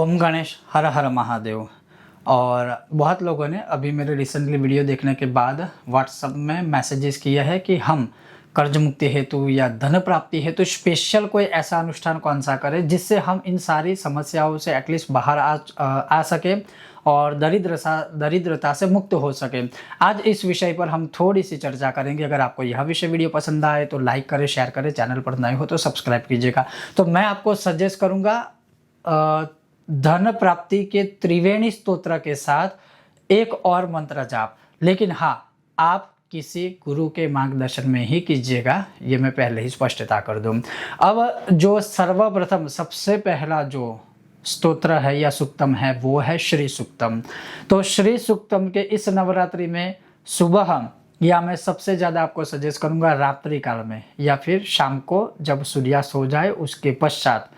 ओम गणेश हर हर महादेव। और बहुत लोगों ने अभी मेरे रिसेंटली वीडियो देखने के बाद व्हाट्सएप में मैसेजेस किया है कि हम कर्ज मुक्ति हेतु या धन प्राप्ति हेतु स्पेशल कोई ऐसा अनुष्ठान कौन सा करें जिससे हम इन सारी समस्याओं से एटलीस्ट बाहर आ सके और दरिद्रता से मुक्त हो सके। आज इस विषय पर हम थोड़ी सी चर्चा करेंगे। अगर आपको यह विषय वीडियो पसंद आए तो लाइक करें, शेयर करें, चैनल पर नए हो तो सब्सक्राइब कीजिएगा। तो मैं आपको सजेस्ट करूँगा धन प्राप्ति के त्रिवेणी स्तोत्र के साथ एक और मंत्र जाप, लेकिन हाँ, आप किसी गुरु के मार्गदर्शन में ही कीजिएगा, ये मैं पहले ही स्पष्टता कर दूं। अब जो सर्वप्रथम सबसे पहला जो स्तोत्र है या सुक्तम है वो है श्री सुक्तम। तो श्री सुक्तम के इस नवरात्रि में सुबह या मैं सबसे ज़्यादा आपको सजेस्ट करूँगा रात्रि काल में या फिर शाम को जब सूर्यास्त हो जाए उसके पश्चात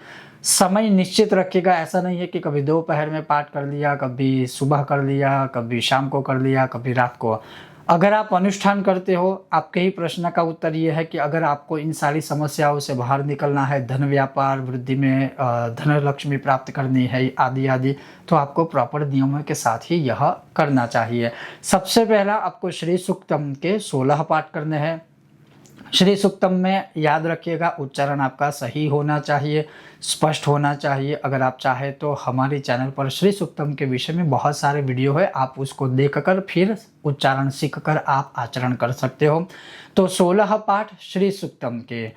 समय निश्चित रखिएगा। ऐसा नहीं है कि कभी दोपहर में पाठ कर लिया, कभी सुबह कर लिया, कभी शाम को कर लिया, कभी रात को। अगर आप अनुष्ठान करते हो, आपके ही प्रश्न का उत्तर ये है कि अगर आपको इन सारी समस्याओं से बाहर निकलना है, धन व्यापार वृद्धि में धन लक्ष्मी प्राप्त करनी है आदि आदि, तो आपको प्रॉपर नियमों के साथ ही यह करना चाहिए। सबसे पहला आपको श्री सूक्तम के 16 पाठ करने हैं। श्री सूक्तम में याद रखिएगा उच्चारण आपका सही होना चाहिए, स्पष्ट होना चाहिए। अगर आप चाहें तो हमारे चैनल पर श्री सूक्तम के विषय में बहुत सारे वीडियो है, आप उसको देखकर फिर उच्चारण सीखकर आप आचरण कर सकते हो। तो 16 पाठ श्री सूक्तम के,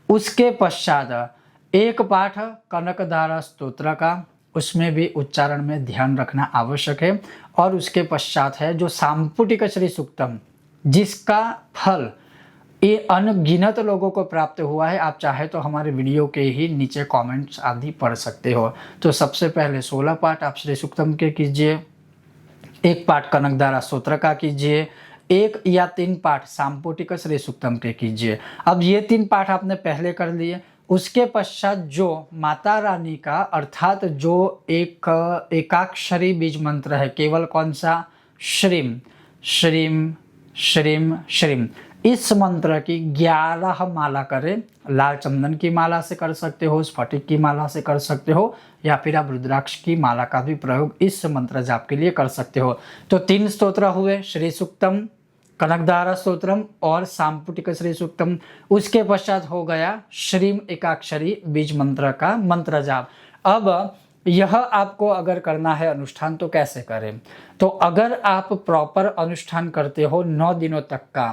उसके पश्चात एक पाठ कनकधारा स्तोत्र का, उसमें भी उच्चारण में ध्यान रखना आवश्यक है। और उसके पश्चात है जो सांपुटिक श्री सूक्तम, जिसका फल ये अनगिनत लोगों को प्राप्त हुआ है। आप चाहे तो हमारे वीडियो के ही नीचे कमेंट्स आदि पढ़ सकते हो। तो सबसे पहले 16 पाठ आप श्री सूक्तम के कीजिए, एक पाठ कनकधारा स्तोत्र का कीजिए, एक या 3 पाठ सांपुटिक श्री सूक्तम के कीजिए। अब ये 3 पाठ आपने पहले कर लिए, उसके पश्चात जो माता रानी का अर्थात जो एक एकाक्षरी बीज मंत्र है, केवल कौन सा, श्रीम श्रीम श्रीम श्रीम, इस मंत्र की 11 माला करें। लाल चंदन की माला से कर सकते हो, स्फटिक की माला से कर सकते हो, या फिर आप रुद्राक्ष की माला का भी प्रयोग इस मंत्र जाप के लिए कर सकते हो। तो 3 स्तोत्र हुए, श्री सूक्तम, कनकधारा स्तोत्रम और सांपुटिक श्री सूक्तम। उसके पश्चात हो गया श्रीम एकाक्षरी बीज मंत्र का मंत्र जाप। अब यह आपको अगर करना है अनुष्ठान तो कैसे करें? तो अगर आप प्रॉपर अनुष्ठान करते हो 9 दिनों तक का,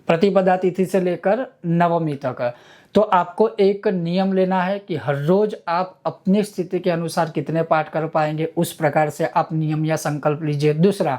प्रतिपदा तिथि से लेकर नवमी तक, तो आपको एक नियम लेना है कि हर रोज आप अपनी स्थिति के अनुसार कितने पाठ कर पाएंगे, उस प्रकार से आप नियम या संकल्प लीजिए। दूसरा,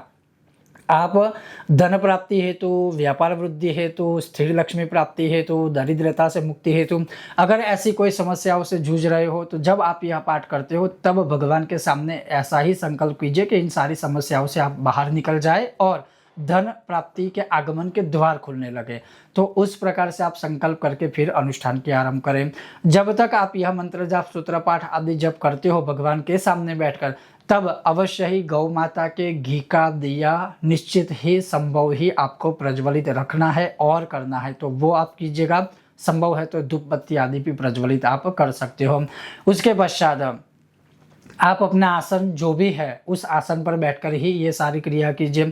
आप धन प्राप्ति हेतु, व्यापार वृद्धि हेतु, स्थिर लक्ष्मी प्राप्ति हेतु, दरिद्रता से मुक्ति हेतु अगर ऐसी कोई समस्याओं से जूझ रहे हो तो जब आप यह पाठ करते हो तब भगवान के सामने ऐसा ही संकल्प कीजिए कि इन सारी समस्याओं से आप बाहर निकल जाए और धन प्राप्ति के आगमन के द्वार खुलने लगे। तो उस प्रकार से आप संकल्प करके फिर अनुष्ठान के आरंभ करें। जब तक आप यह मंत्र जाप सूत्र पाठ आदि जब करते हो भगवान के सामने बैठकर, तब अवश्य ही गौ माता के घी का दिया निश्चित ही संभव ही आपको प्रज्वलित रखना है और करना है, तो वो आप कीजिएगा। संभव है तो धूप बत्ती आदि भी प्रज्वलित आप कर सकते हो। उसके पश्चात आप अपना आसन जो भी है उस आसन पर बैठकर ही ये सारी क्रिया कीजिए।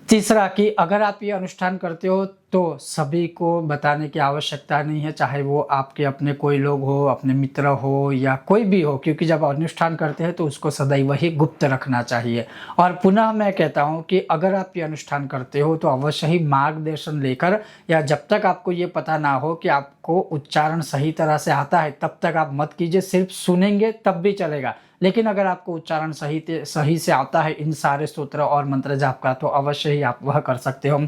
तीसरा कि अगर आप ये अनुष्ठान करते हो तो सभी को बताने की आवश्यकता नहीं है, चाहे वो आपके अपने कोई लोग हो, अपने मित्र हो या कोई भी हो, क्योंकि जब अनुष्ठान करते हैं तो उसको सदैव ही गुप्त रखना चाहिए। और पुनः मैं कहता हूँ कि अगर आप ये अनुष्ठान करते हो तो अवश्य ही मार्गदर्शन लेकर, या जब तक आपको ये पता ना हो कि आपको उच्चारण सही तरह से आता है तब तक आप मत कीजिए। सिर्फ सुनेंगे तब भी चलेगा, लेकिन अगर आपको उच्चारण सही से आता है इन सारे स्तोत्र और मंत्र जाप का तो अवश्य ही आप वह कर सकते हो।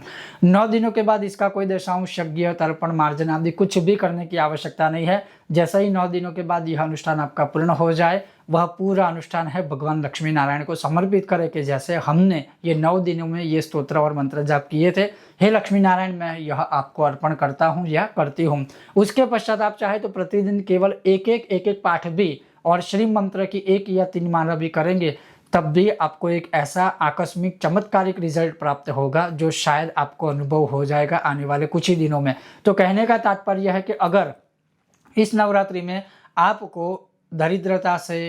9 दिनों के बाद इसका कोई दशांश यज्ञ, तर्पण, मार्जन आदि कुछ भी करने की आवश्यकता नहीं है। जैसे ही 9 दिनों के बाद यह अनुष्ठान आपका पूर्ण हो जाए, वह पूरा अनुष्ठान है भगवान लक्ष्मी नारायण को समर्पित करें कि जैसे हमने ये 9 दिनों में ये स्तोत्र और मंत्र जाप किए थे, हे लक्ष्मी नारायण मैं यह आपको अर्पण करता हूँ या करती हूँ। उसके पश्चात आप चाहे तो प्रतिदिन केवल एक पाठ भी और श्री मंत्र की 1 या 3 माला भी करेंगे, तब भी आपको एक ऐसा आकस्मिक चमत्कारिक रिजल्ट प्राप्त होगा जो शायद आपको अनुभव हो जाएगा आने वाले कुछ ही दिनों में। तो कहने का तात्पर्य है कि अगर इस नवरात्रि में आपको दरिद्रता से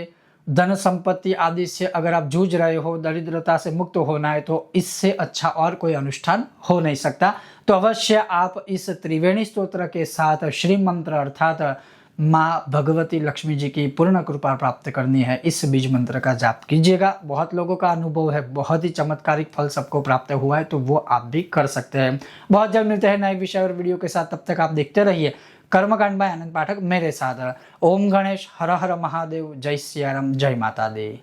धन संपत्ति आदि से अगर आप जूझ रहे हो, दरिद्रता से मुक्त होना है, तो इससे अच्छा और कोई अनुष्ठान हो नहीं सकता। तो अवश्य आप इस त्रिवेणी स्तोत्र के साथ श्री मंत्र अर्थात माँ भगवती लक्ष्मी जी की पूर्ण कृपा प्राप्त करनी है, इस बीज मंत्र का जाप कीजिएगा। बहुत लोगों का अनुभव है, बहुत ही चमत्कारिक फल सबको प्राप्त हुआ है, तो वो आप भी कर सकते हैं। बहुत जल्द मिलते हैं नए विषय और वीडियो के साथ, तब तक आप देखते रहिए कर्मकांड बाय आनंद पाठक मेरे साथ। ओम गणेश, हर हर महादेव, जय सियाराम, जय माता दी।